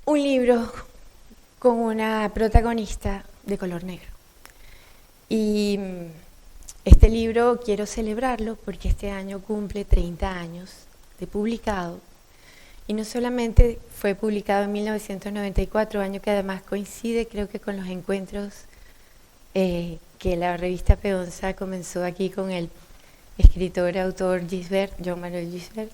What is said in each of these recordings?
un libro con una protagonista de color negro. Y este libro quiero celebrarlo porque este año cumple 30 años de publicado. Y no solamente fue publicado en 1994, año que además coincide creo que con los encuentros que la revista Peonza comenzó aquí con el escritor, autor Gisbert, Joan Manuel Gisbert,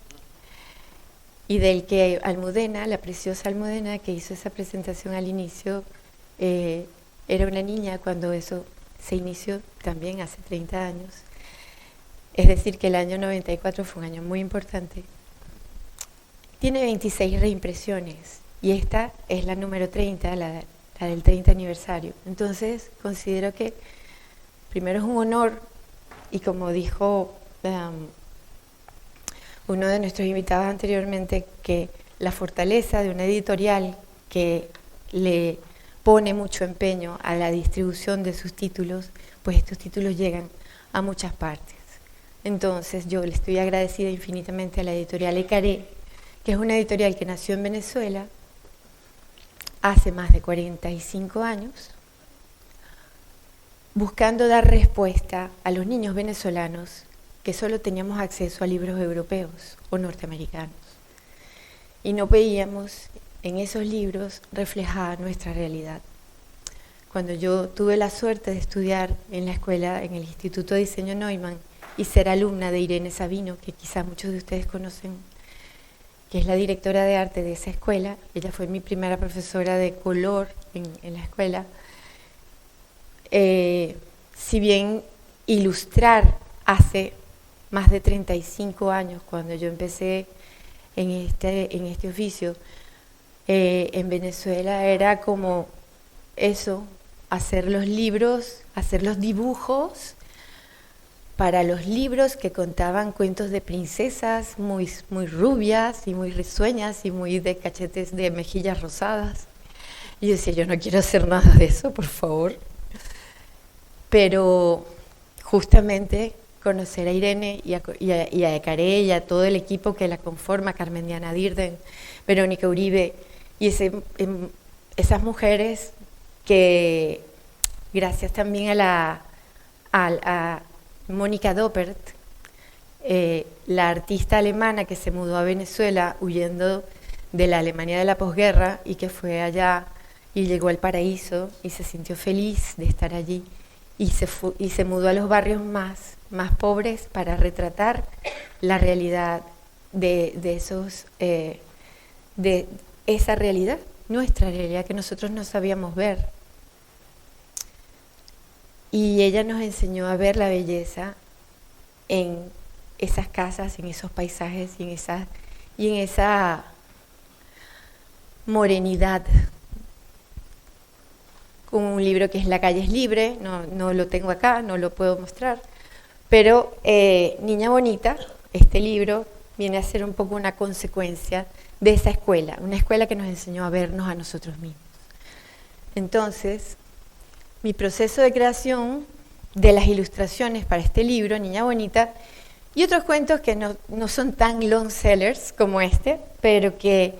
y del que Almudena, la preciosa Almudena que hizo esa presentación al inicio, era una niña cuando eso se inició también hace 30 años. Es decir, que el año 94 fue un año muy importante. Tiene 26 reimpresiones y esta es la número 30, la del 30 aniversario. Entonces, considero que primero es un honor y como dijo uno de nuestros invitados anteriormente, que la fortaleza de una editorial que le pone mucho empeño a la distribución de sus títulos, pues estos títulos llegan a muchas partes. Entonces yo le estoy agradecida infinitamente a la editorial Ecaré, que es una editorial que nació en Venezuela hace más de 45 años, buscando dar respuesta a los niños venezolanos que solo teníamos acceso a libros europeos o norteamericanos. Y no veíamos en esos libros reflejada nuestra realidad. Cuando yo tuve la suerte de estudiar en la escuela, en el Instituto de Diseño Neumann, y ser alumna de Irene Sabino, que quizás muchos de ustedes conocen, que es la directora de arte de esa escuela, ella fue mi primera profesora de color en la escuela. Si bien ilustrar hace más de 35 años, cuando yo empecé en este oficio, en Venezuela era como eso, hacer los libros, hacer los dibujos para los libros que contaban cuentos de princesas muy rubias y muy risueñas y muy de cachetes de mejillas rosadas. Y yo decía, yo no quiero hacer nada de eso, por favor. Pero justamente conocer a Irene y a Ecaré y a todo el equipo que la conforma, Carmen Diana Dirden, Verónica Uribe, y esas mujeres que, gracias también a Mónica Doppert, la artista alemana que se mudó a Venezuela huyendo de la Alemania de la posguerra y que fue allá y llegó al paraíso y se sintió feliz de estar allí y se mudó a los barrios más pobres para retratar la realidad de esa realidad, nuestra realidad que nosotros no sabíamos ver. Y ella nos enseñó a ver la belleza en esas casas, en esos paisajes y en esa morenidad. Con un libro que es La calle es libre, no lo tengo acá, no lo puedo mostrar, pero Niña Bonita, este libro viene a ser un poco una consecuencia de esa escuela, una escuela que nos enseñó a vernos a nosotros mismos. Entonces, mi proceso de creación de las ilustraciones para este libro, Niña Bonita, y otros cuentos que no son tan long sellers como este, pero que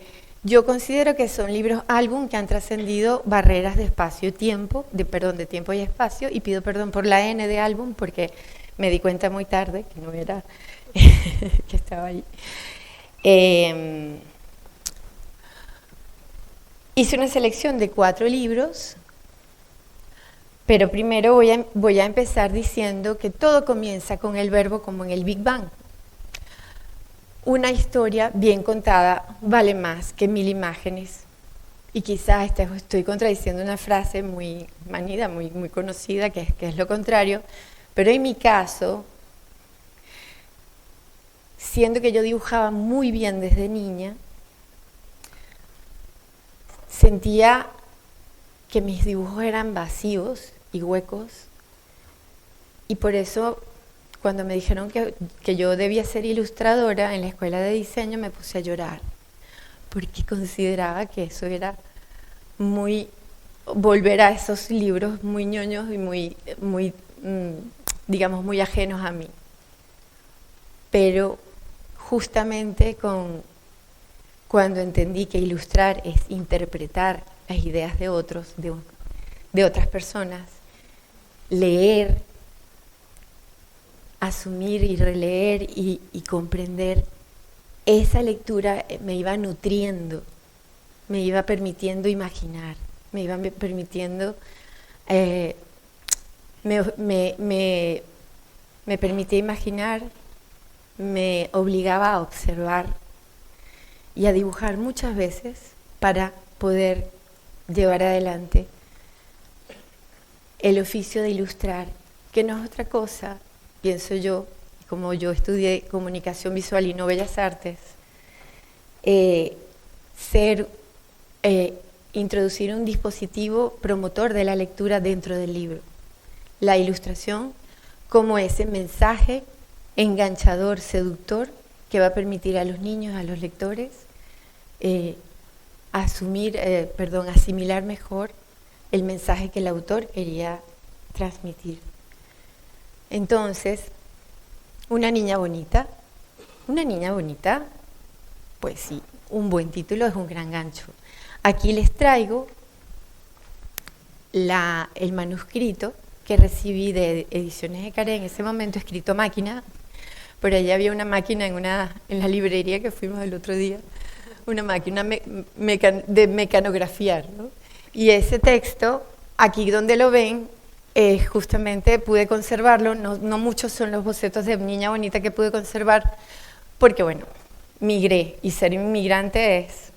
yo considero que son libros álbum que han trascendido barreras de espacio y tiempo, de tiempo y espacio, y pido perdón por la N de álbum porque me di cuenta muy tarde que no era, que estaba ahí. Hice una selección de 4 libros, pero primero voy a empezar diciendo que todo comienza con el verbo como en el Big Bang. Una historia bien contada vale más que 1000 imágenes. Y quizás estoy contradiciendo una frase muy manida, muy conocida, que es lo contrario, pero en mi caso, siendo que yo dibujaba muy bien desde niña, sentía que mis dibujos eran vacíos y huecos, y por eso cuando me dijeron que yo debía ser ilustradora en la escuela de diseño me puse a llorar, porque consideraba que eso era volver a esos libros muy ñoños y muy digamos, muy ajenos a mí. Pero justamente cuando entendí que ilustrar es interpretar las ideas de otros, de otras personas, leer, asumir y releer y comprender, esa lectura me iba nutriendo, me iba permitiendo imaginar, me iba permitiendo, me permitía imaginar, me obligaba a observar y a dibujar muchas veces para poder llevar adelante el oficio de ilustrar, que no es otra cosa, pienso yo, como yo estudié comunicación visual y no bellas artes, introducir un dispositivo promotor de la lectura dentro del libro. La ilustración como ese mensaje enganchador, seductor, que va a permitir a los niños, a los lectores, asimilar mejor el mensaje que el autor quería transmitir. Entonces, una niña bonita, pues sí, un buen título es un gran gancho. Aquí les traigo el manuscrito que recibí de Ediciones Ecaré, en ese momento escrito a máquina. Por allá había una máquina en la librería que fuimos el otro día, una máquina de mecanografiar, ¿no? Y ese texto, aquí donde lo ven, justamente pude conservarlo, no muchos son los bocetos de Niña Bonita que pude conservar, porque bueno, migré, y ser inmigrante es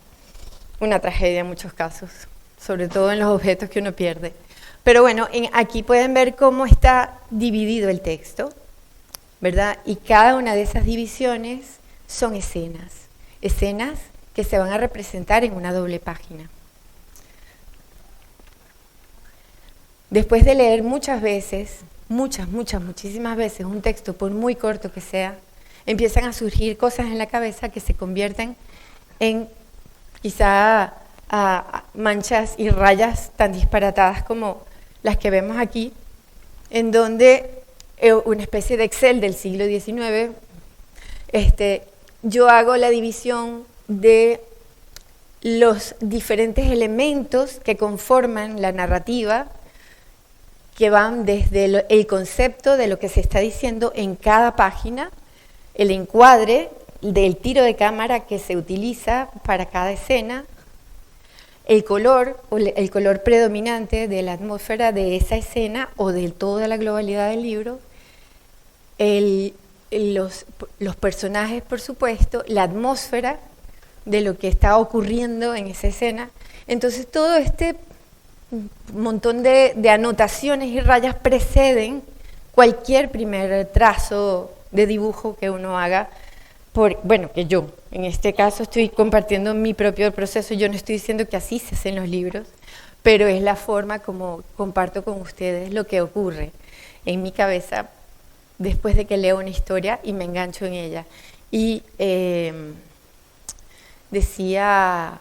una tragedia en muchos casos, sobre todo en los objetos que uno pierde. Pero bueno, aquí pueden ver cómo está dividido el texto, ¿verdad? Y cada una de esas divisiones son escenas que se van a representar en una doble página. Después de leer muchas veces, muchísimas veces un texto, por muy corto que sea, empiezan a surgir cosas en la cabeza que se convierten en quizá manchas y rayas tan disparatadas como las que vemos aquí, en donde una especie de Excel del siglo XIX, yo hago la división de los diferentes elementos que conforman la narrativa, que van desde el concepto de lo que se está diciendo en cada página, el encuadre del tiro de cámara que se utiliza para cada escena, el color predominante de la atmósfera de esa escena o de toda la globalidad del libro, los personajes, por supuesto, la atmósfera de lo que está ocurriendo en esa escena. Entonces todo este montón de anotaciones y rayas preceden cualquier primer trazo de dibujo que uno haga, que yo, en este caso estoy compartiendo mi propio proceso, yo no estoy diciendo que así se hacen los libros, pero es la forma como comparto con ustedes lo que ocurre en mi cabeza después de que leo una historia y me engancho en ella. Y decía,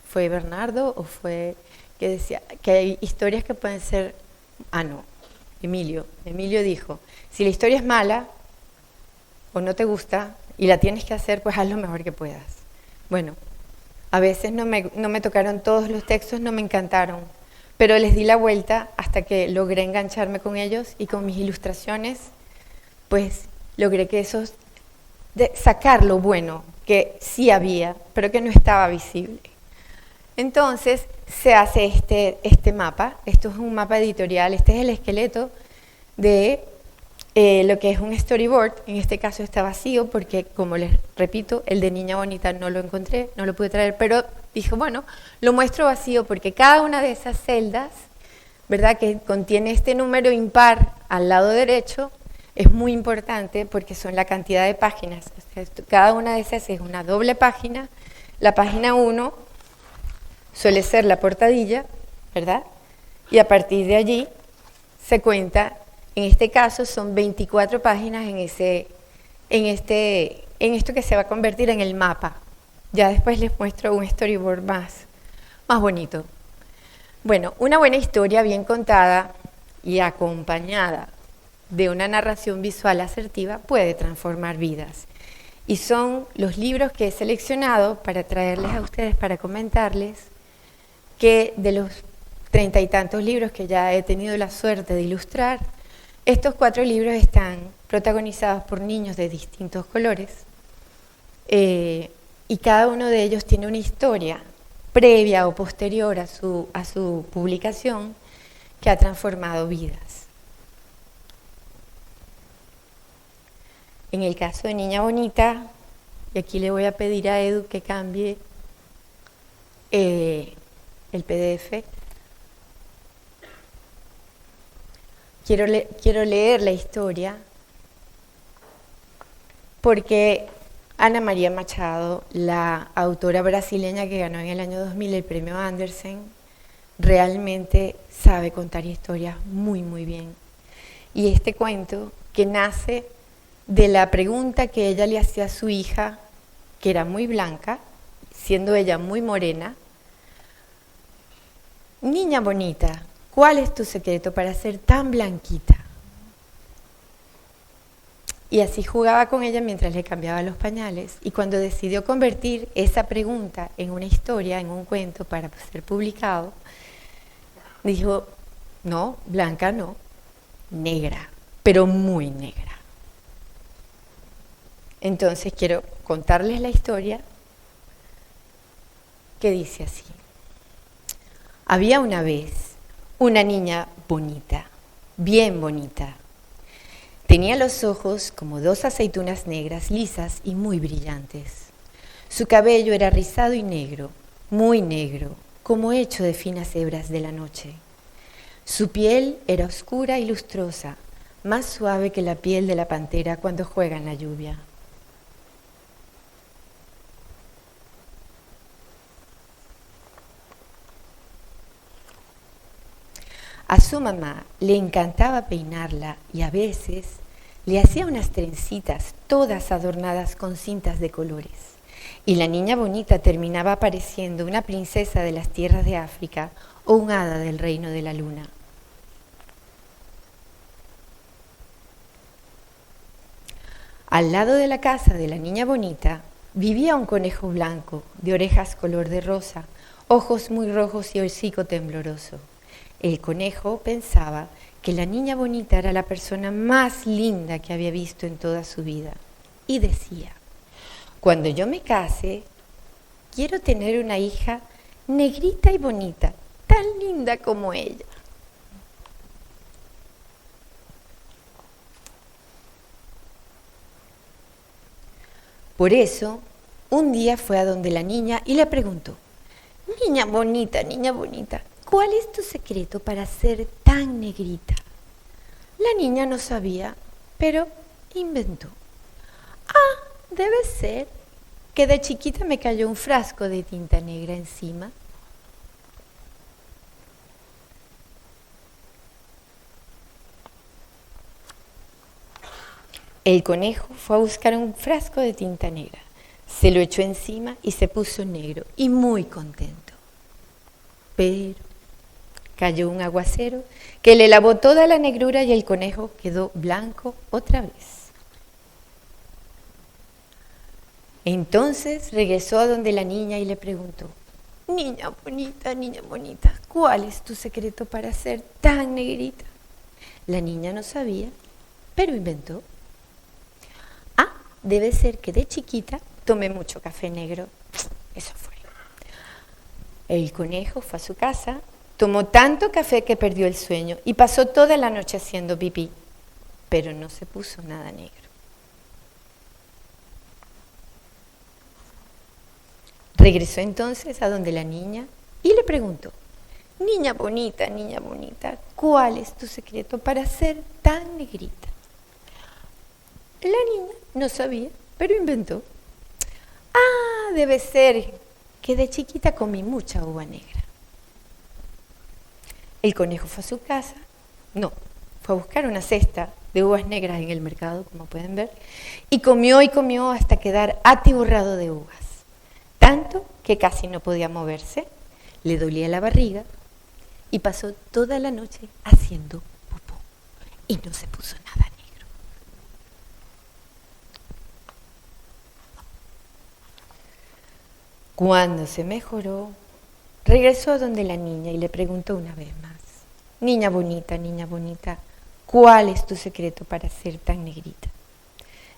¿fue Bernardo o fue que decía que hay historias que pueden ser, Emilio dijo, si la historia es mala o no te gusta y la tienes que hacer, pues haz lo mejor que puedas. Bueno, a veces no me tocaron todos los textos, no me encantaron, pero les di la vuelta hasta que logré engancharme con ellos y con mis ilustraciones, pues logré que sacar lo bueno que sí había, pero que no estaba visible. Entonces se hace este mapa, esto es un mapa editorial, este es el esqueleto de lo que es un storyboard. En este caso está vacío porque, como les repito, el de Niña Bonita no lo encontré, no lo pude traer, pero dije, bueno, lo muestro vacío porque cada una de esas celdas, ¿verdad?, que contiene este número impar al lado derecho, es muy importante porque son la cantidad de páginas. Cada una de esas es una doble página. La página 1 suele ser la portadilla, ¿verdad? Y a partir de allí se cuenta, en este caso son 24 páginas en esto que se va a convertir en el mapa. Ya después les muestro un storyboard más bonito. Bueno, una buena historia bien contada y acompañada de una narración visual asertiva puede transformar vidas. Y son los libros que he seleccionado para traerles a ustedes, para comentarles, que de los 30 y tantos libros que ya he tenido la suerte de ilustrar, estos 4 libros están protagonizados por niños de distintos colores, y cada uno de ellos tiene una historia previa o posterior a su publicación que ha transformado vidas. En el caso de Niña Bonita, y aquí le voy a pedir a Edu que cambie el PDF, quiero leer la historia porque Ana María Machado, la autora brasileña que ganó en el año 2000 el premio Andersen, realmente sabe contar historias muy, muy bien. Y este cuento, que nace de la pregunta que ella le hacía a su hija, que era muy blanca, siendo ella muy morena: niña bonita, ¿cuál es tu secreto para ser tan blanquita? Y así jugaba con ella mientras le cambiaba los pañales. Y cuando decidió convertir esa pregunta en una historia, en un cuento para ser publicado, dijo: no, blanca no, negra, pero muy negra. Entonces quiero contarles la historia, que dice así. Había una vez una niña bonita, bien bonita. Tenía los ojos como 2 aceitunas negras, lisas y muy brillantes. Su cabello era rizado y negro, muy negro, como hecho de finas hebras de la noche. Su piel era oscura y lustrosa, más suave que la piel de la pantera cuando juega en la lluvia. A su mamá le encantaba peinarla y a veces le hacía unas trencitas todas adornadas con cintas de colores. Y la niña bonita terminaba pareciendo una princesa de las tierras de África o un hada del reino de la luna. Al lado de la casa de la niña bonita vivía un conejo blanco, de orejas color de rosa, ojos muy rojos y hocico tembloroso. El conejo pensaba que la niña bonita era la persona más linda que había visto en toda su vida. Y decía: cuando yo me case, quiero tener una hija negrita y bonita, tan linda como ella. Por eso, un día fue a donde la niña y le preguntó: niña bonita, ¿cuál es tu secreto para ser tan negrita? La niña no sabía, pero inventó. Debe ser que de chiquita me cayó un frasco de tinta negra encima. El conejo fue a buscar un frasco de tinta negra, se lo echó encima y se puso negro y muy contento. Pero cayó un aguacero que le lavó toda la negrura y el conejo quedó blanco otra vez. Entonces regresó a donde la niña y le preguntó: niña bonita, ¿cuál es tu secreto para ser tan negrita? La niña no sabía, pero inventó. Debe ser que de chiquita tomé mucho café negro. Eso fue. El conejo fue a su casa, tomó tanto café que perdió el sueño y pasó toda la noche haciendo pipí, pero no se puso nada negro. Regresó entonces a donde la niña y le preguntó: niña bonita, ¿cuál es tu secreto para ser tan negrita? La niña no sabía, pero inventó. Debe ser que de chiquita comí mucha uva negra. El conejo fue a su casa, fue a buscar una cesta de uvas negras en el mercado, como pueden ver, y comió hasta quedar atiborrado de uvas. Tanto que casi no podía moverse, le dolía la barriga y pasó toda la noche haciendo popó y no se puso nada negro. Cuando se mejoró, regresó a donde la niña y le preguntó una vez más: niña bonita, ¿cuál es tu secreto para ser tan negrita?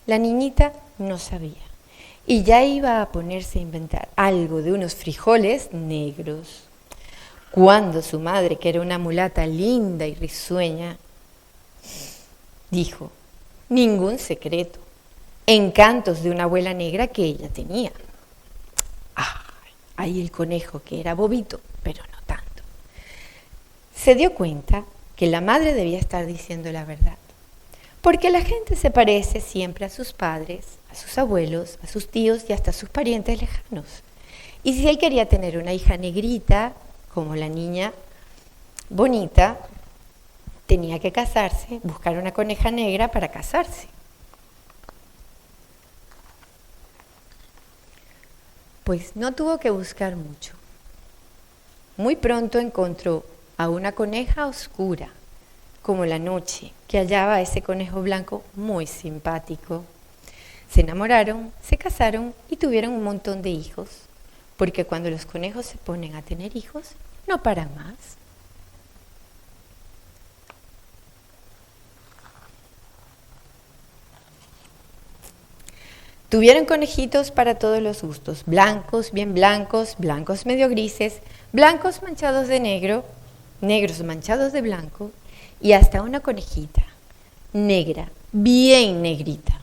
La niñita no sabía y ya iba a ponerse a inventar algo de unos frijoles negros, cuando su madre, que era una mulata linda y risueña, dijo: ningún secreto, encantos de una abuela negra que ella tenía. Ahí el conejo, que era bobito, pero no tanto, se dio cuenta que la madre debía estar diciendo la verdad, porque la gente se parece siempre a sus padres, a sus abuelos, a sus tíos y hasta a sus parientes lejanos. Y si él quería tener una hija negrita, como la niña bonita, tenía que casarse, buscar una coneja negra para casarse. Pues no tuvo que buscar mucho. Muy pronto encontró a una coneja oscura, como la noche, que hallaba a ese conejo blanco muy simpático. Se enamoraron, se casaron y tuvieron un montón de hijos, porque cuando los conejos se ponen a tener hijos, no paran más. Tuvieron conejitos para todos los gustos, blancos, bien blancos, blancos medio grises, blancos manchados de negro, negros manchados de blanco, y hasta una conejita negra, bien negrita.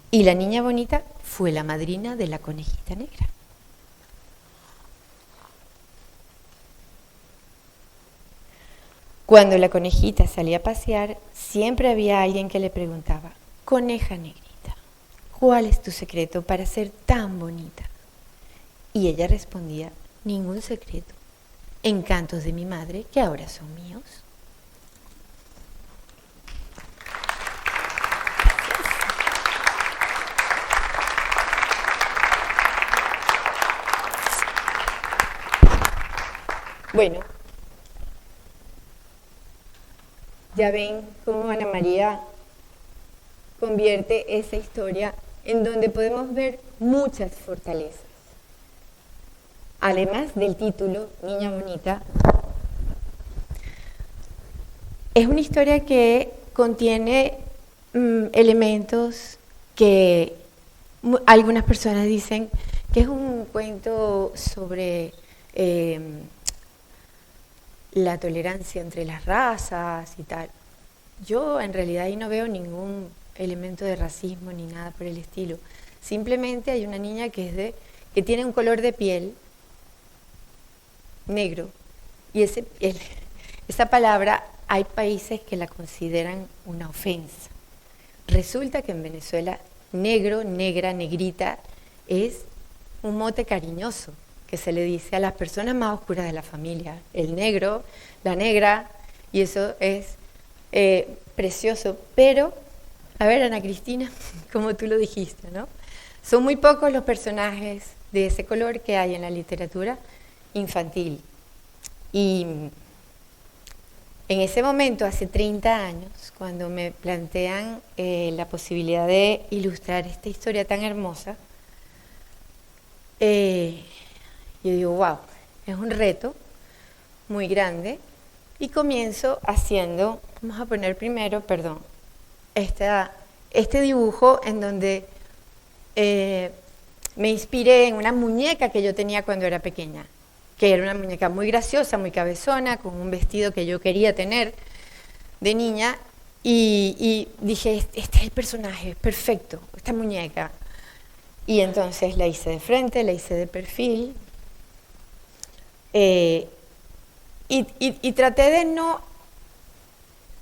Y la niña bonita fue la madrina de la conejita negra. Cuando la conejita salía a pasear, siempre había alguien que le preguntaba: coneja negrita, ¿cuál es tu secreto para ser tan bonita? Y ella respondía: ningún secreto, encantos de mi madre que ahora son míos. Bueno, ya ven cómo Ana María convierte esa historia en donde podemos ver muchas fortalezas. Además del título, Niña Bonita, es una historia que contiene elementos que algunas personas dicen que es un cuento sobre la tolerancia entre las razas y tal. Yo en realidad ahí no veo ningún elemento de racismo ni nada por el estilo. Simplemente hay una niña que tiene un color de piel negro y esa palabra hay países que la consideran una ofensa. Resulta que en Venezuela negro, negra, negrita es un mote cariñoso que se le dice a las personas más oscuras de la familia. El negro, la negra, y eso es precioso. Pero, a ver, Ana Cristina, como tú lo dijiste, ¿no? Son muy pocos los personajes de ese color que hay en la literatura infantil. Y en ese momento, hace 30 años, cuando me plantean la posibilidad de ilustrar esta historia tan hermosa, yo digo, wow, es un reto muy grande, y comienzo haciendo, vamos a poner primero, este dibujo en donde me inspiré en una muñeca que yo tenía cuando era pequeña, que era una muñeca muy graciosa, muy cabezona, con un vestido que yo quería tener de niña, y dije, este es el personaje, perfecto, esta muñeca. Y entonces la hice de frente, la hice de perfil, y traté de no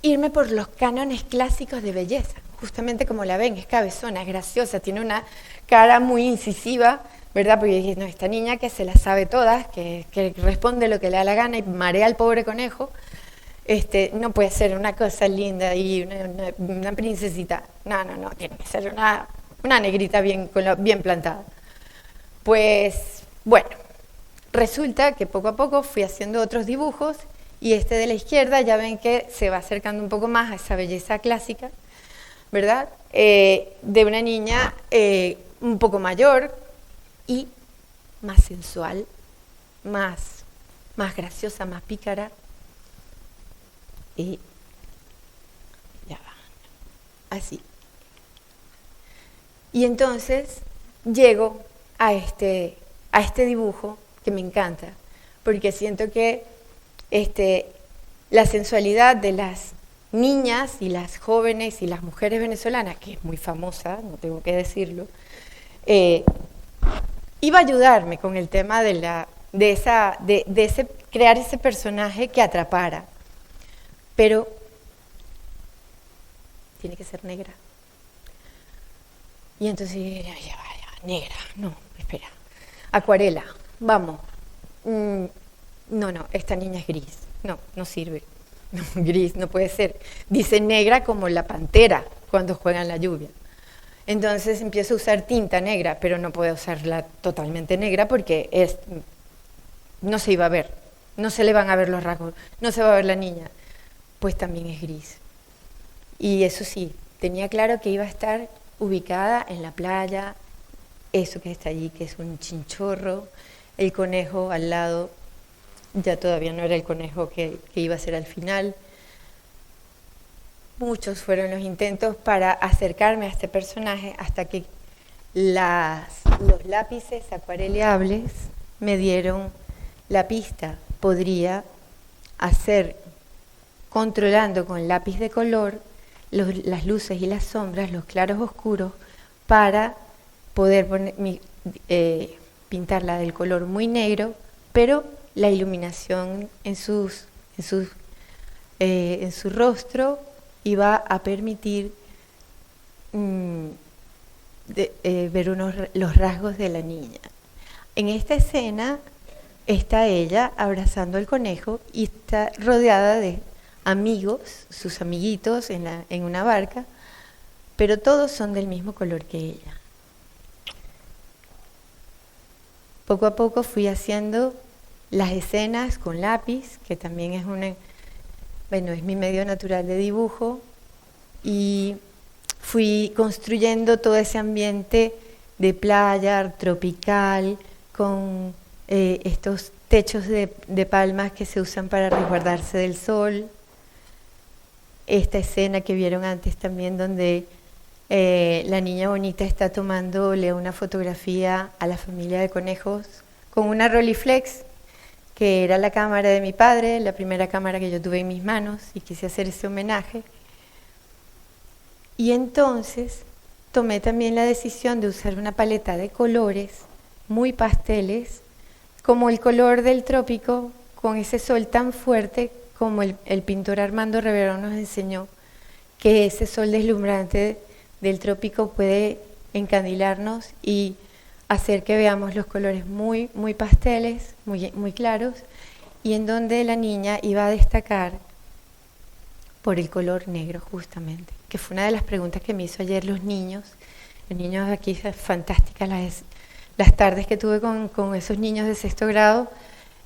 irme por los cánones clásicos de belleza. Justamente como la ven, es cabezona, es graciosa, tiene una cara muy incisiva, ¿verdad? Porque dije, no, esta niña que se las sabe todas, que responde lo que le da la gana y marea al pobre conejo, no puede ser una cosa linda y una princesita. No, tiene que ser una negrita bien plantada. Pues, bueno, resulta que poco a poco fui haciendo otros dibujos, y este de la izquierda ya ven que se va acercando un poco más a esa belleza clásica, ¿verdad? De una niña un poco mayor y más sensual, más graciosa, más pícara. Y ya va, así. Y entonces llego a este dibujo que me encanta, porque siento que la sensualidad de las niñas y las jóvenes y las mujeres venezolanas, que es muy famosa, no tengo que decirlo, iba a ayudarme con el tema de crear ese personaje que atrapara, pero tiene que ser negra. Y entonces ya, negra, no, espera, acuarela, vamos, no, esta niña es gris, no sirve, no, gris no puede ser, dice negra como la pantera cuando juega en la lluvia. Entonces empiezo a usar tinta negra, pero no puedo usarla totalmente negra porque no se iba a ver, no se le van a ver los rasgos, no se va a ver la niña, pues también es gris. Y eso sí, tenía claro que iba a estar ubicada en la playa, eso que está allí, que es un chinchorro, el conejo al lado, ya todavía no era el conejo que iba a ser al final. Muchos fueron los intentos para acercarme a este personaje hasta que los lápices acuareleables me dieron la pista. Podría hacer, controlando con lápiz de color, las luces y las sombras, los claros oscuros, para poder pintarla del color muy negro, pero la iluminación en su rostro iba a permitir ver los rasgos de la niña. En esta escena está ella abrazando al conejo y está rodeada de amigos, sus amiguitos en una barca, pero todos son del mismo color que ella. Poco a poco fui haciendo las escenas con lápiz, que también es es mi medio natural de dibujo, y fui construyendo todo ese ambiente de playa tropical, con estos techos de palmas que se usan para resguardarse del sol. Esta escena que vieron antes también, donde la niña bonita está tomándole una fotografía a la familia de conejos con una Rolleiflex, que era la cámara de mi padre, la primera cámara que yo tuve en mis manos, y quise hacer ese homenaje. Y entonces tomé también la decisión de usar una paleta de colores muy pasteles, como el color del trópico, con ese sol tan fuerte como el pintor Armando Reverón nos enseñó, que ese sol deslumbrante del trópico puede encandilarnos y hacer que veamos los colores muy, muy pasteles, muy, muy claros, y en donde la niña iba a destacar por el color negro justamente, que fue una de las preguntas que me hizo ayer los niños aquí, fantásticas las tardes que tuve con esos niños de 6º grado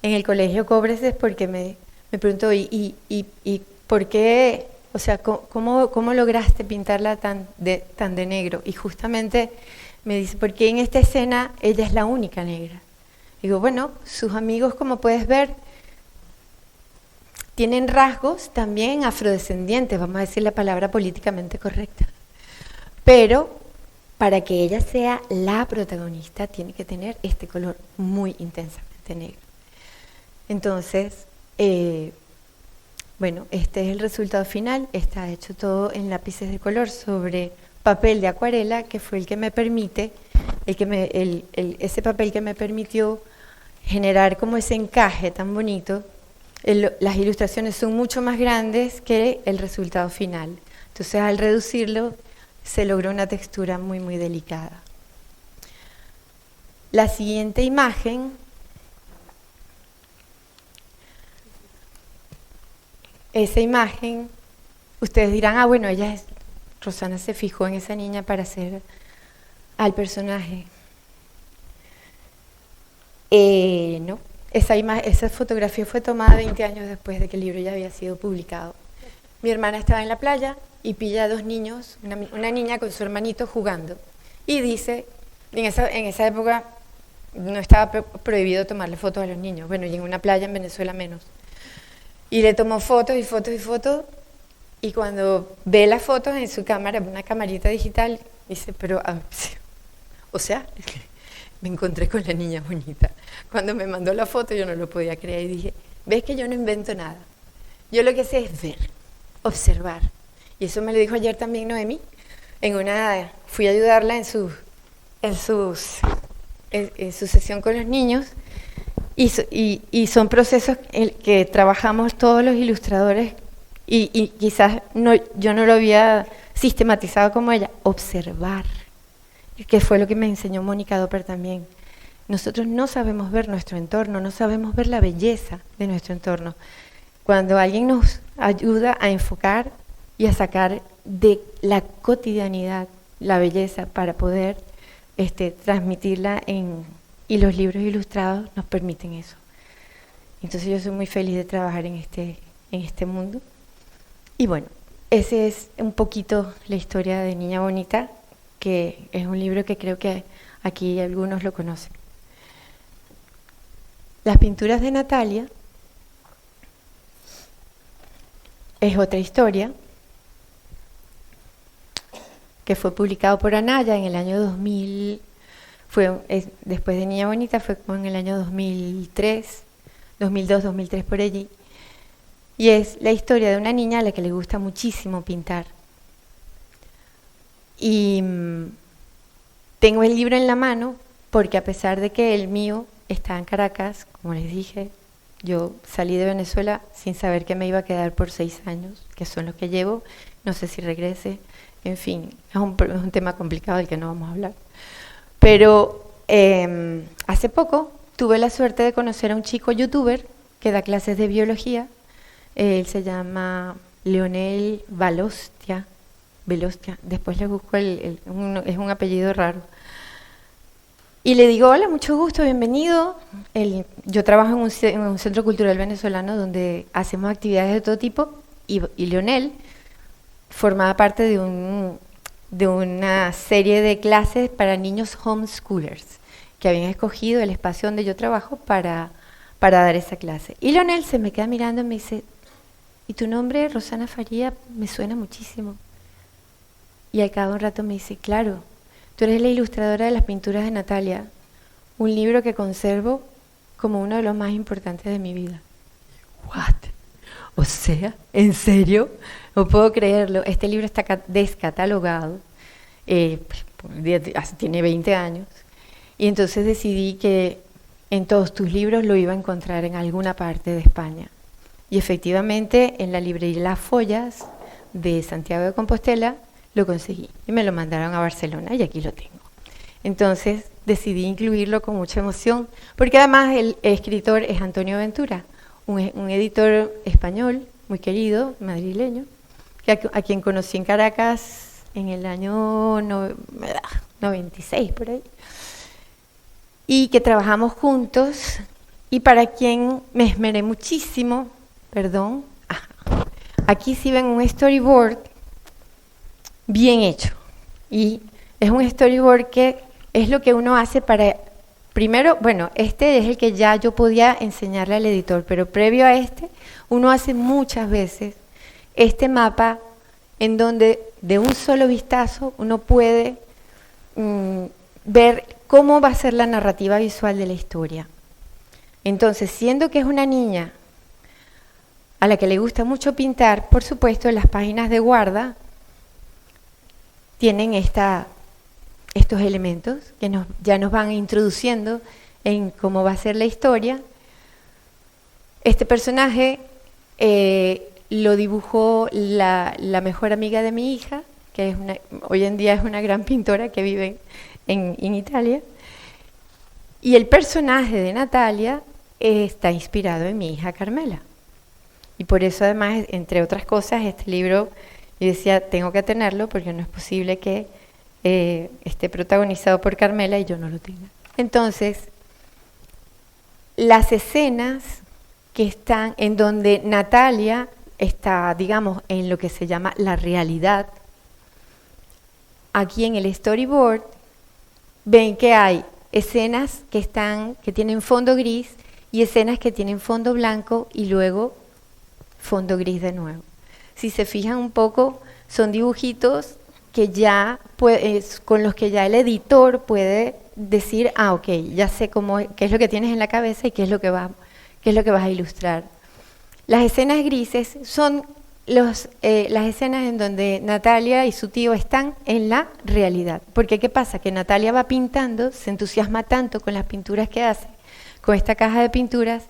en el colegio Cobreses, porque me preguntó, ¿y por qué? O sea, ¿cómo lograste pintarla tan de negro? Y justamente me dice, porque en esta escena ella es la única negra. Digo, bueno, sus amigos, como puedes ver, tienen rasgos también afrodescendientes, vamos a decir la palabra políticamente correcta. Pero para que ella sea la protagonista, tiene que tener este color muy intensamente negro. Entonces, bueno, este es el resultado final. Está hecho todo en lápices de color sobre papel de acuarela, que fue el que me permite, ese papel que me permitió generar como ese encaje tan bonito. Las ilustraciones son mucho más grandes que el resultado final. Entonces, al reducirlo, se logró una textura muy, muy delicada. La siguiente imagen esa imagen, ustedes dirán, bueno, Rosana se fijó en esa niña para hacer al personaje. No, esa fotografía fue tomada 20 años después de que el libro ya había sido publicado. Mi hermana estaba en la playa y pilla a 2 niños, una niña con su hermanito jugando. Y dice, en esa época no estaba prohibido tomarle fotos a los niños, bueno, y en una playa en Venezuela menos. Y le tomó fotos y fotos y fotos, y cuando ve las fotos en su cámara, una camarita digital, dice, pero, o sea, me encontré con la niña bonita. Cuando me mandó la foto yo no lo podía creer y dije, ves que yo no invento nada. Yo lo que sé es ver, observar. Y eso me lo dijo ayer también Noemí. Fui a ayudarla en su sesión con los niños y son procesos que trabajamos todos los ilustradores y quizás yo no lo había sistematizado como ella, observar, que fue lo que me enseñó Mónica Doper también. Nosotros no sabemos ver nuestro entorno, no sabemos ver la belleza de nuestro entorno. Cuando alguien nos ayuda a enfocar y a sacar de la cotidianidad la belleza para poder transmitirla y los libros ilustrados nos permiten eso. Entonces yo soy muy feliz de trabajar en este mundo. Y bueno, ese es un poquito la historia de Niña Bonita, que es un libro que creo que aquí algunos lo conocen. Las pinturas de Natalia es otra historia que fue publicado por Anaya en el año 2000, después de Niña Bonita, fue como en el año 2003, 2002, 2003 por allí. Y es la historia de una niña a la que le gusta muchísimo pintar. Y tengo el libro en la mano porque a pesar de que el mío está en Caracas, como les dije, yo salí de Venezuela sin saber que me iba a quedar por 6 años, que son los que llevo, no sé si regrese, en fin, es un tema complicado del que no vamos a hablar. Pero hace poco tuve la suerte de conocer a un chico youtuber que da clases de biología. Él se llama Leonel Velostia, después le busco es un apellido raro. Y le digo, hola, mucho gusto, bienvenido. Yo trabajo en un centro cultural venezolano donde hacemos actividades de todo tipo y Leonel formaba parte de una serie de clases para niños homeschoolers que habían escogido el espacio donde yo trabajo para dar esa clase. Y Leonel se me queda mirando y me dice, ¿y tu nombre, Rosana Faría, me suena muchísimo? Y al cabo de un rato me dice, claro, tú eres la ilustradora de las pinturas de Natalia, un libro que conservo como uno de los más importantes de mi vida. ¿What? O sea, ¿en serio? No puedo creerlo. Este libro está descatalogado, tiene 20 años, y entonces decidí que en todos tus libros lo iba a encontrar en alguna parte de España. Y efectivamente, en la librería Las Follas de Santiago de Compostela lo conseguí y me lo mandaron a Barcelona y aquí lo tengo. Entonces decidí incluirlo con mucha emoción, porque además el escritor es Antonio Ventura, un editor español muy querido, madrileño, a quien conocí en Caracas en el año 96 por ahí, y que trabajamos juntos y para quien me esmeré muchísimo, aquí sí ven un storyboard bien hecho, y es un storyboard que es lo que uno hace para, primero, bueno, este es el que ya yo podía enseñarle al editor, pero previo a uno hace muchas veces este mapa en donde de un solo vistazo uno puede ver cómo va a ser la narrativa visual de la historia. Entonces, siendo que es una niña a la que le gusta mucho pintar, por supuesto, las páginas de guarda tienen estos elementos que ya nos van introduciendo en cómo va a ser la historia. Este personaje lo dibujó la mejor amiga de mi hija, que hoy en día es una gran pintora que vive en Italia. Y el personaje de Natalia está inspirado en mi hija Carmela. Y por eso además, entre otras cosas, este libro, yo decía, tengo que tenerlo porque no es posible que esté protagonizado por Carmela y yo no lo tenga. Entonces, las escenas que están en donde Natalia está, digamos, en lo que se llama la realidad, aquí en el storyboard, ven que hay escenas que tienen fondo gris y escenas que tienen fondo blanco y luego fondo gris de nuevo. Si se fijan un poco, son dibujitos que ya con los que ya el editor puede decir, ok, ya sé qué es lo que tienes en la cabeza y qué es lo que vas a ilustrar. Las escenas grises son las escenas en donde Natalia y su tío están en la realidad. Porque ¿qué pasa? Que Natalia va pintando, se entusiasma tanto con las pinturas que hace, con esta caja de pinturas,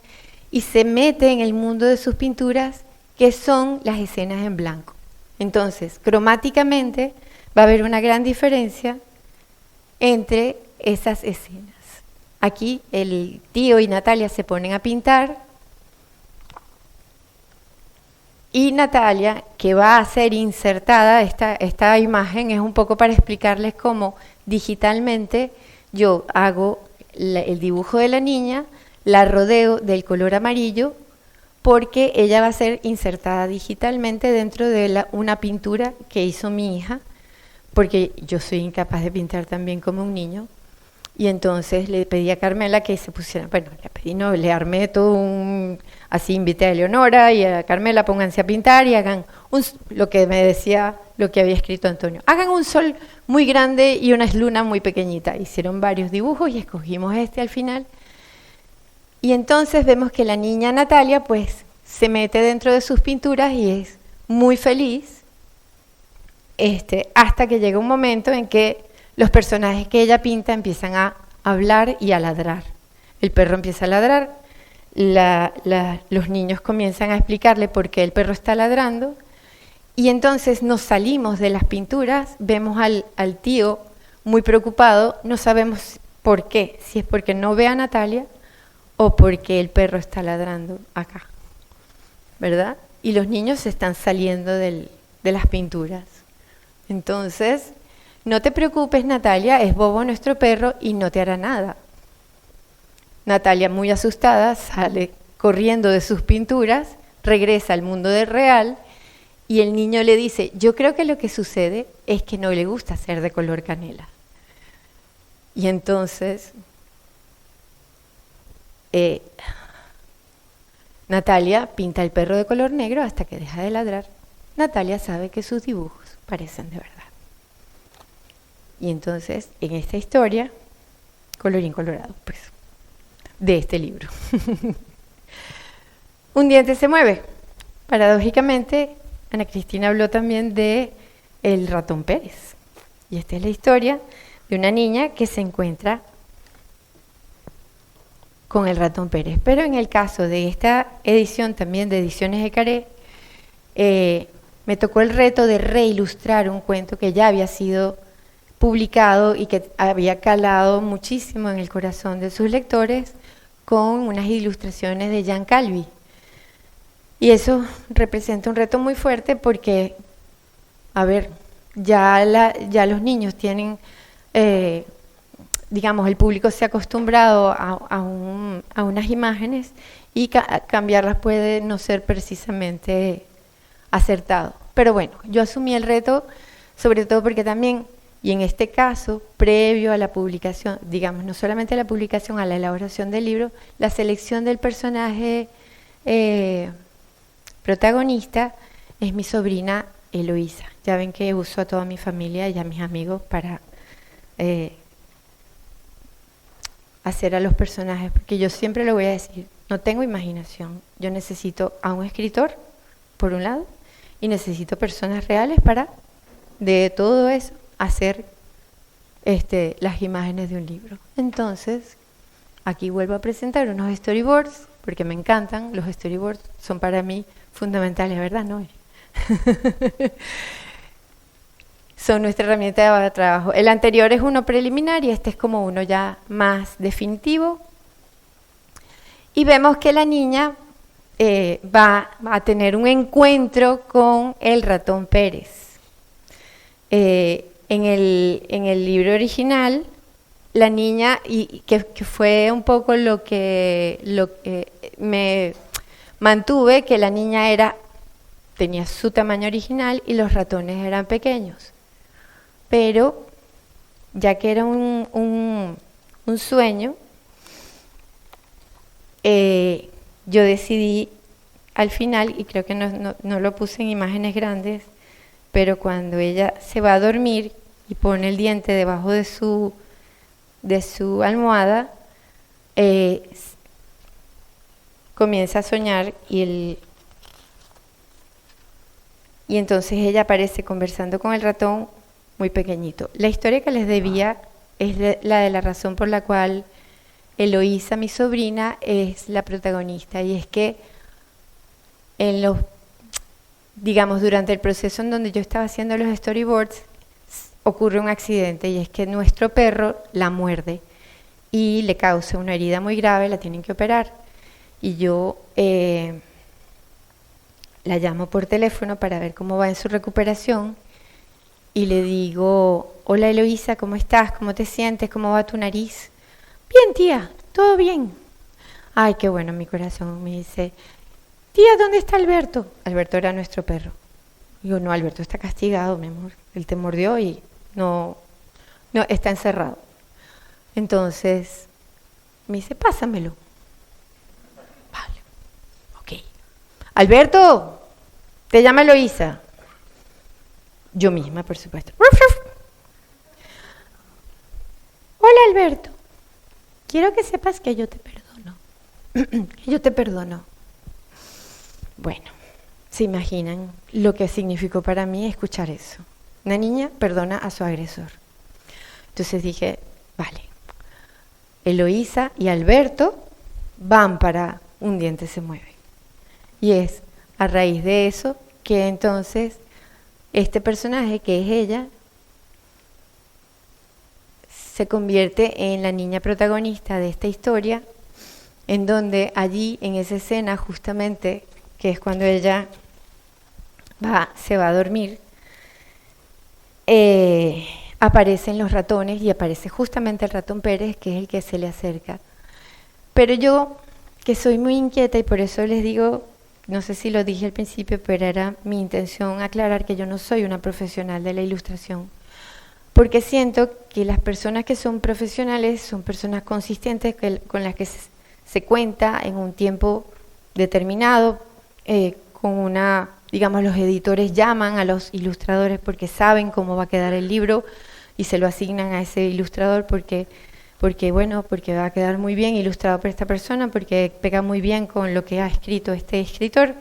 y se mete en el mundo de sus pinturas, que son las escenas en blanco. Entonces, cromáticamente va a haber una gran diferencia entre esas escenas. Aquí el tío y Natalia se ponen a pintar, y Natalia, que va a ser insertada, esta imagen es un poco para explicarles cómo digitalmente yo hago el dibujo de la niña, la rodeo del color amarillo, porque ella va a ser insertada digitalmente dentro de una pintura que hizo mi hija, porque yo soy incapaz de pintar tan bien como un niño. Y entonces le pedí a Carmela que se pusiera, le armé todo así invité a Eleonora y a Carmela, pónganse a pintar y hagan lo que me decía, lo que había escrito Antonio. Hagan un sol muy grande y una luna muy pequeñita. Hicieron varios dibujos y escogimos este al final. Y entonces vemos que la niña Natalia pues se mete dentro de sus pinturas y es muy feliz, hasta que llega un momento en que los personajes que ella pinta empiezan a hablar y a ladrar. El perro empieza a ladrar, los niños comienzan a explicarle por qué el perro está ladrando, y entonces nos salimos de las pinturas, vemos al tío muy preocupado, no sabemos por qué, si es porque no ve a Natalia o porque el perro está ladrando acá, ¿verdad? Y los niños se están saliendo de las pinturas. Entonces, no te preocupes, Natalia, es bobo nuestro perro y no te hará nada. Natalia, muy asustada, sale corriendo de sus pinturas, regresa al mundo del real y el niño le dice, yo creo que lo que sucede es que no le gusta ser de color canela. Y entonces Natalia pinta el perro de color negro hasta que deja de ladrar. Natalia sabe que sus dibujos parecen de verdad. Y entonces, en esta historia, colorín colorado, pues, de este libro. Un diente se mueve. Paradójicamente, Ana Cristina habló también de el ratón Pérez. Y esta es la historia de una niña que se encuentra con el ratón Pérez. Pero en el caso de esta edición también de Ediciones de Caré, me tocó el reto de reilustrar un cuento que ya había sido publicado y que había calado muchísimo en el corazón de sus lectores con unas ilustraciones de Jean Calvi. Y eso representa un reto muy fuerte porque, a ver, ya los niños tienen, digamos, el público se ha acostumbrado a unas imágenes y cambiarlas puede no ser precisamente acertado. Pero bueno, yo asumí el reto, sobre todo porque también, y en este caso, previo a la publicación, digamos, no solamente a la publicación, a la elaboración del libro, la selección del personaje protagonista es mi sobrina Eloísa. Ya ven que uso a toda mi familia y a mis amigos para hacer a los personajes, porque yo siempre le voy a decir, no tengo imaginación, yo necesito a un escritor, por un lado, y necesito personas reales para, de todo eso, hacer las imágenes de un libro. Entonces, aquí vuelvo a presentar unos storyboards, porque me encantan, los storyboards son para mí fundamentales, ¿verdad, Noé? Son nuestra herramienta de trabajo. El anterior es uno preliminar y este es como uno ya más definitivo. Y vemos que la niña va a tener un encuentro con el ratón Pérez. En el libro original, la niña, y que fue un poco lo que me mantuve, que la niña tenía su tamaño original y los ratones eran pequeños. Pero, ya que era un un sueño, yo decidí al final, y creo que no lo puse en imágenes grandes, pero cuando ella se va a dormir y pone el diente debajo de su almohada, comienza a soñar y entonces ella aparece conversando con el ratón muy pequeñito. La historia que les debía es la de la razón por la cual Eloísa, mi sobrina, es la protagonista, y es que digamos, durante el proceso en donde yo estaba haciendo los storyboards, ocurre un accidente, y es que nuestro perro la muerde y le causa una herida muy grave, la tienen que operar. Y yo la llamo por teléfono para ver cómo va en su recuperación y le digo: hola Eloísa, ¿cómo estás? ¿Cómo te sientes? ¿Cómo va tu nariz? Bien, tía, todo bien. Ay, qué bueno, mi corazón. Me dice: tía, ¿dónde está Alberto? Alberto era nuestro perro. Digo: no, Alberto está castigado, mi amor. Él te mordió y no está encerrado. Entonces me dice: pásamelo. Vale, ok. Alberto, te llama Eloísa. Yo misma, por supuesto. Hola, Alberto. Quiero que sepas que yo te perdono. Que yo te perdono. Bueno, se imaginan lo que significó para mí escuchar eso. Una niña perdona a su agresor. Entonces dije: vale, Eloísa y Alberto van para Un diente se mueve. Y es a raíz de eso que entonces este personaje, que es ella, se convierte en la niña protagonista de esta historia, en donde allí, en esa escena justamente, que es cuando ella se va a dormir, aparecen los ratones y aparece justamente el ratón Pérez, que es el que se le acerca. Pero yo, que soy muy inquieta, y por eso les digo, no sé si lo dije al principio, pero era mi intención aclarar que yo no soy una profesional de la ilustración, porque siento que las personas que son profesionales son personas consistentes con las que se cuenta en un tiempo determinado, con una, digamos, los editores llaman a los ilustradores porque saben cómo va a quedar el libro y se lo asignan a ese ilustrador porque va a quedar muy bien ilustrado por esta persona, porque pega muy bien con lo que ha escrito este escritor.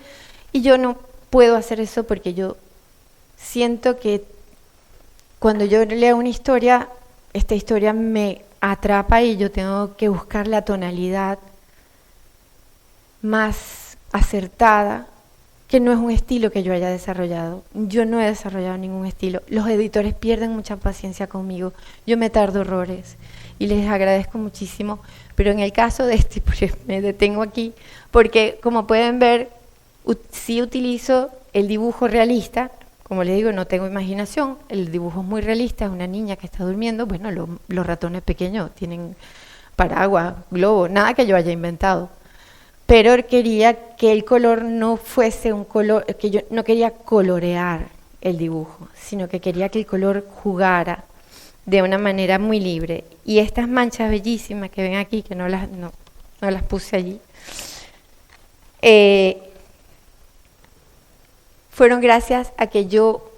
Y yo no puedo hacer eso porque yo siento que cuando yo leo una historia, esta historia me atrapa y yo tengo que buscar la tonalidad más acertada, que no es un estilo que yo haya desarrollado. Yo no he desarrollado ningún estilo. Los editores pierden mucha paciencia conmigo. Yo me tardo horrores y les agradezco muchísimo, pero en el caso de este, pues me detengo aquí, porque como pueden ver, sí utilizo el dibujo realista. Como les digo, no tengo imaginación, el dibujo es muy realista, es una niña que está durmiendo. Bueno, los ratones pequeños tienen paraguas, globo, nada que yo haya inventado. Pero quería que el color no fuese un color, que yo no quería colorear el dibujo, sino que quería que el color jugara de una manera muy libre. Y estas manchas bellísimas que ven aquí, que no las puse allí, fueron gracias a que yo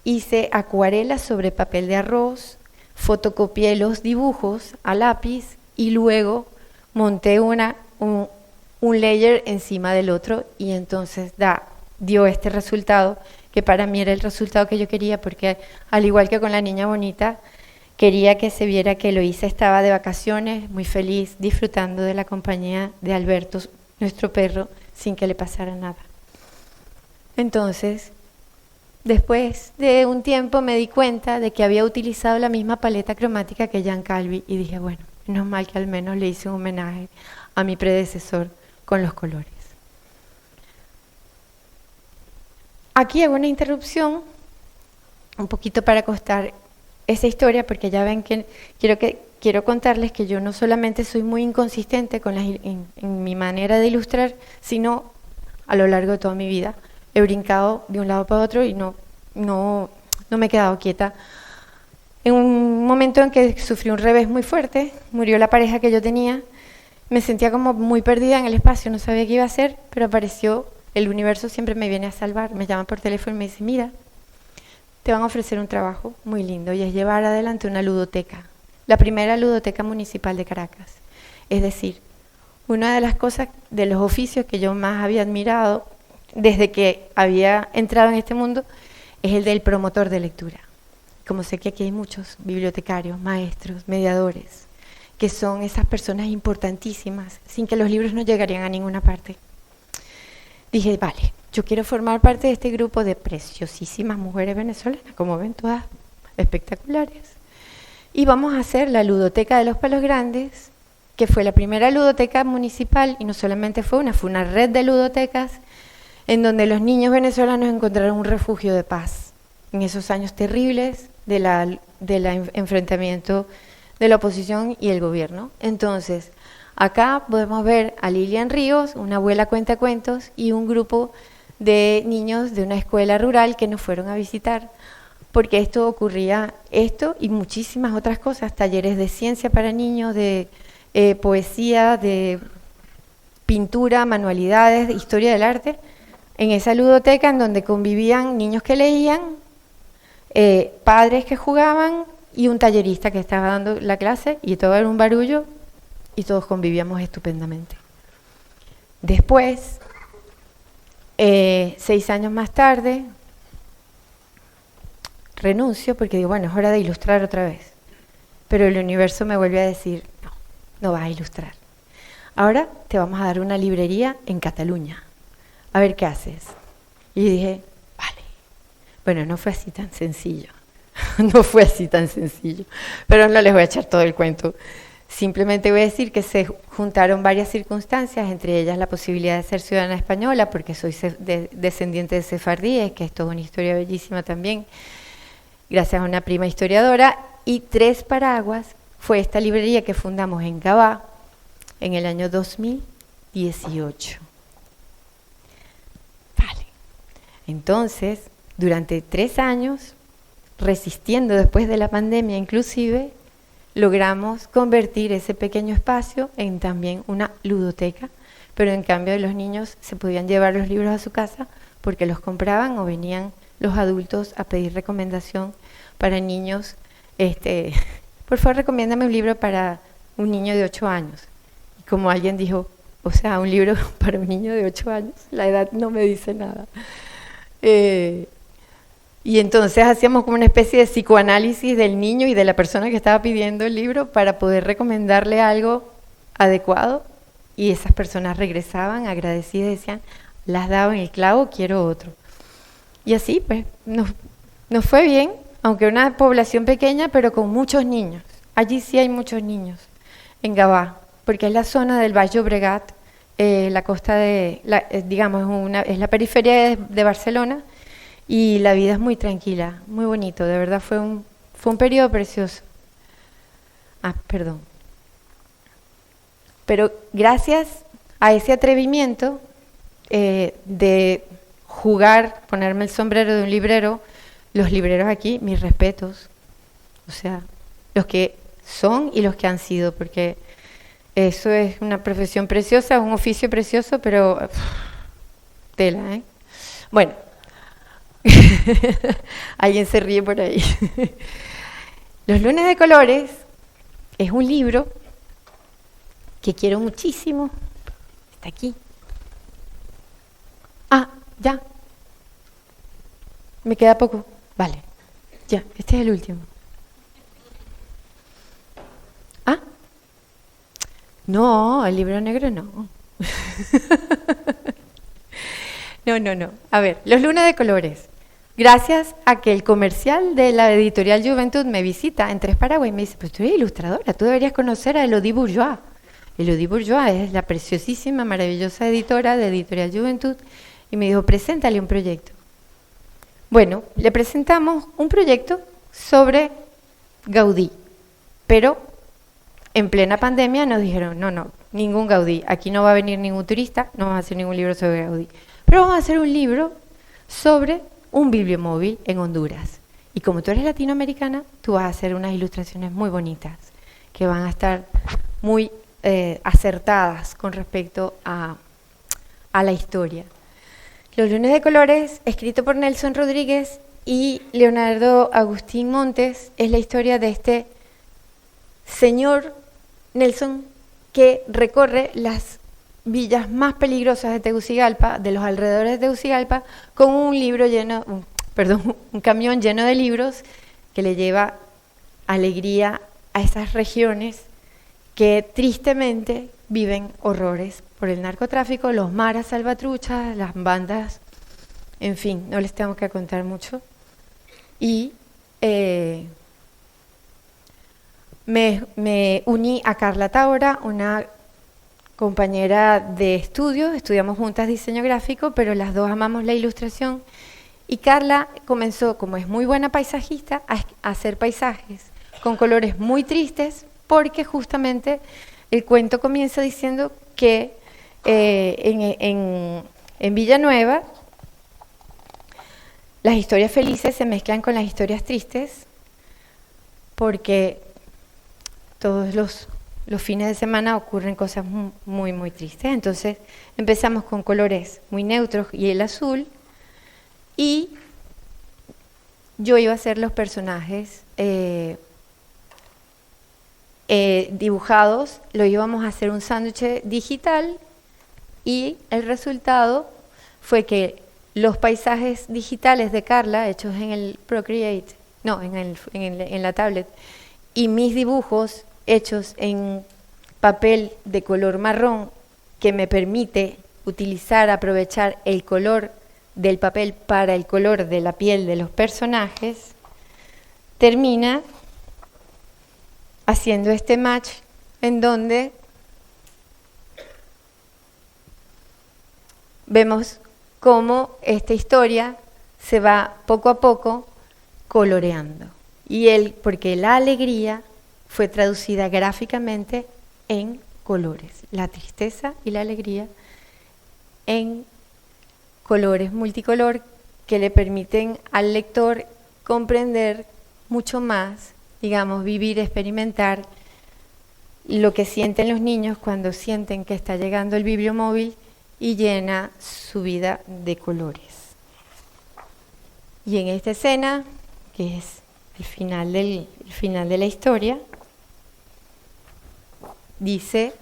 hice acuarelas sobre papel de arroz, fotocopié los dibujos a lápiz y luego monté un layer encima del otro, y entonces dio este resultado, que para mí era el resultado que yo quería, porque al igual que con la niña bonita, quería que se viera que Eloísa estaba de vacaciones, muy feliz, disfrutando de la compañía de Alberto, nuestro perro, sin que le pasara nada. Entonces, después de un tiempo me di cuenta de que había utilizado la misma paleta cromática que Jan Calvi, y dije: bueno, menos mal que al menos le hice un homenaje a mi predecesor con los colores. Aquí hago una interrupción un poquito para acostar esa historia, porque ya ven que quiero contarles que yo no solamente soy muy inconsistente en mi manera de ilustrar, sino a lo largo de toda mi vida he brincado de un lado para otro y no me he quedado quieta En un momento en que sufrí un revés muy fuerte, murió la pareja que yo tenía, me sentía como muy perdida en el espacio, no sabía qué iba a hacer, pero apareció, el universo siempre me viene a salvar, me llama por teléfono y me dice, mira, te van a ofrecer un trabajo muy lindo y es llevar adelante una ludoteca, la primera ludoteca municipal de Caracas. Es decir, una de las cosas, de los oficios que yo más había admirado desde que había entrado en este mundo, es el del promotor de lectura. Como sé que aquí hay muchos bibliotecarios, maestros, mediadores, que son esas personas importantísimas, sin que los libros no llegarían a ninguna parte. Dije, vale, yo quiero formar parte de este grupo de preciosísimas mujeres venezolanas, como ven, todas espectaculares. Y vamos a hacer la ludoteca de los Palos Grandes, que fue la primera ludoteca municipal, y no solamente fue una red de ludotecas, en donde los niños venezolanos encontraron un refugio de paz en esos años terribles del enfrentamiento de la oposición y el gobierno. Entonces, acá podemos ver a Lilian Ríos, una abuela cuentacuentos, y un grupo de niños de una escuela rural que nos fueron a visitar, porque esto ocurría, esto y muchísimas otras cosas, talleres de ciencia para niños, de poesía, de pintura, manualidades, de historia del arte, en esa ludoteca en donde convivían niños que leían, padres que jugaban y un tallerista que estaba dando la clase, y todo era un barullo y todos convivíamos estupendamente. Después, 6 años más tarde, renuncio porque digo, bueno, es hora de ilustrar otra vez. Pero el universo me vuelve a decir, no, no vas a ilustrar. Ahora te vamos a dar una librería en Cataluña. A ver qué haces. Y yo dije, vale. Bueno, no fue así tan sencillo. No fue así tan sencillo. Pero no les voy a echar todo el cuento. Simplemente voy a decir que se juntaron varias circunstancias, entre ellas la posibilidad de ser ciudadana española, porque soy descendiente de sefardíes, que es toda una historia bellísima también, gracias a una prima historiadora, y Tres Paraguas fue esta librería que fundamos en Gabá en el año 2018. Vale. Entonces, durante 3 años, resistiendo después de la pandemia inclusive, logramos convertir ese pequeño espacio en también una ludoteca, pero en cambio los niños se podían llevar los libros a su casa porque los compraban o venían los adultos a pedir recomendación para niños. Por favor, recomiéndame un libro para un niño de 8 años. Y como alguien dijo, o sea, un libro para un niño de 8 años, la edad no me dice nada. Y entonces hacíamos como una especie de psicoanálisis del niño y de la persona que estaba pidiendo el libro para poder recomendarle algo adecuado, y esas personas regresaban agradecidas y decían, las daba en el clavo, quiero otro. Y así pues nos fue bien, aunque una población pequeña, pero con muchos niños. Allí sí hay muchos niños, en Gabá, porque es la zona del Baix Llobregat, la costa de, digamos, es la periferia de Barcelona, y la vida es muy tranquila, muy bonito, de verdad fue un periodo precioso. Perdón. Pero gracias a ese atrevimiento de jugar, ponerme el sombrero de un librero, los libreros aquí, mis respetos, o sea, los que son y los que han sido, porque eso es una profesión preciosa, un oficio precioso, pero tela, ¿eh? Bueno, alguien se ríe por ahí. Los lunes de colores es un libro que quiero muchísimo. Está aquí. Ya. Me queda poco. Vale. Ya, este es el último. No, el libro negro no. No. A ver, los lunes de colores. Gracias a que el comercial de la editorial Juventud me visita en Tres Paraguas y me dice, pues tú eres ilustradora, tú deberías conocer a Elodie Bourgeois. Elodie Bourgeois es la preciosísima, maravillosa editora de Editorial Juventud, y me dijo, preséntale un proyecto. Bueno, le presentamos un proyecto sobre Gaudí, pero en plena pandemia nos dijeron, no, ningún Gaudí, aquí no va a venir ningún turista, no vamos a hacer ningún libro sobre Gaudí, pero vamos a hacer un libro sobre un bibliomóvil en Honduras. Y como tú eres latinoamericana, tú vas a hacer unas ilustraciones muy bonitas, que van a estar muy acertadas con respecto a la historia. Los lunes de colores, escrito por Nelson Rodríguez y Leonardo Agustín Montes, es la historia de este señor Nelson que recorre las villas más peligrosas de Tegucigalpa, de los alrededores de Tegucigalpa, con un camión lleno de libros que le lleva alegría a esas regiones que tristemente viven horrores por el narcotráfico, los maras salvatruchas, las bandas, en fin, no les tengo que contar mucho. Y me uní a Carla Taura, una compañera de estudio, estudiamos juntas diseño gráfico, pero las dos amamos la ilustración. Y Carla comenzó, como es muy buena paisajista, a hacer paisajes con colores muy tristes, porque justamente el cuento comienza diciendo que en Villanueva las historias felices se mezclan con las historias tristes, porque todos los fines de semana ocurren cosas muy, muy tristes. Entonces empezamos con colores muy neutros y el azul, y yo iba a hacer los personajes dibujados, lo íbamos a hacer un sándwich digital, y el resultado fue que los paisajes digitales de Carla, hechos en el Procreate, no, en la tablet, y mis dibujos hechos en papel de color marrón, que me permite aprovechar el color del papel para el color de la piel de los personajes, termina haciendo este match en donde vemos cómo esta historia se va poco a poco coloreando. Porque la alegría fue traducida gráficamente en colores, la tristeza y la alegría en colores multicolor que le permiten al lector comprender mucho más, digamos, vivir, experimentar lo que sienten los niños cuando sienten que está llegando el bibliomóvil y llena su vida de colores. Y en esta escena, que es el final de la historia, dice,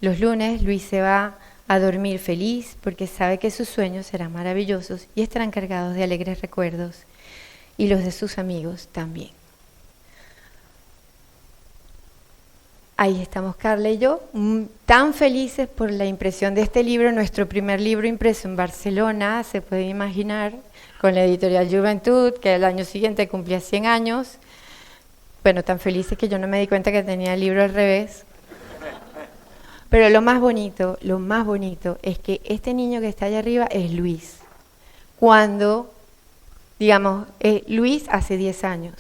los lunes Luis se va a dormir feliz porque sabe que sus sueños serán maravillosos y estarán cargados de alegres recuerdos, y los de sus amigos también. Ahí estamos Carla y yo, tan felices por la impresión de este libro, nuestro primer libro impreso en Barcelona, se puede imaginar, con la editorial Juventud, que el año siguiente cumplía 100 años. Bueno, tan felices que yo no me di cuenta que tenía el libro al revés. Pero lo más bonito es que este niño que está allá arriba es Luis. Cuando, digamos, Luis hace 10 años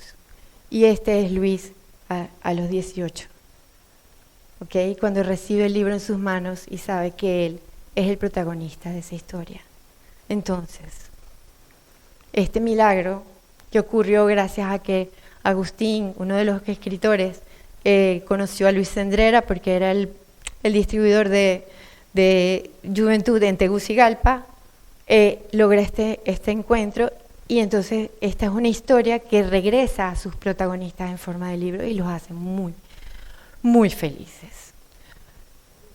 y este es Luis a los 18. ¿Okay? Cuando recibe el libro en sus manos y sabe que él es el protagonista de esa historia. Entonces, este milagro que ocurrió gracias a que Agustín, uno de los escritores, conoció a Luis Cendrera porque era el distribuidor de Juventud en Tegucigalpa, logra este encuentro, y entonces esta es una historia que regresa a sus protagonistas en forma de libro y los hace muy, muy felices.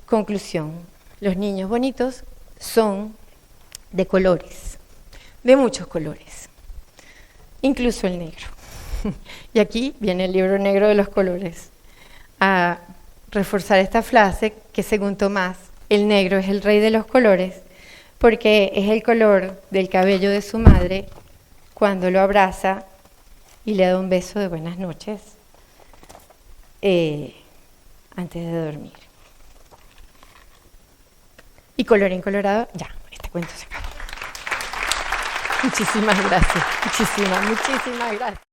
Conclusión, los niños bonitos son de colores, de muchos colores, incluso el negro. Y aquí viene el libro negro de los colores, a reforzar esta frase que según Tomás, el negro es el rey de los colores, porque es el color del cabello de su madre cuando lo abraza y le da un beso de buenas noches antes de dormir. Y colorín colorado, ya, este cuento se acabó. Muchísimas gracias, muchísimas gracias.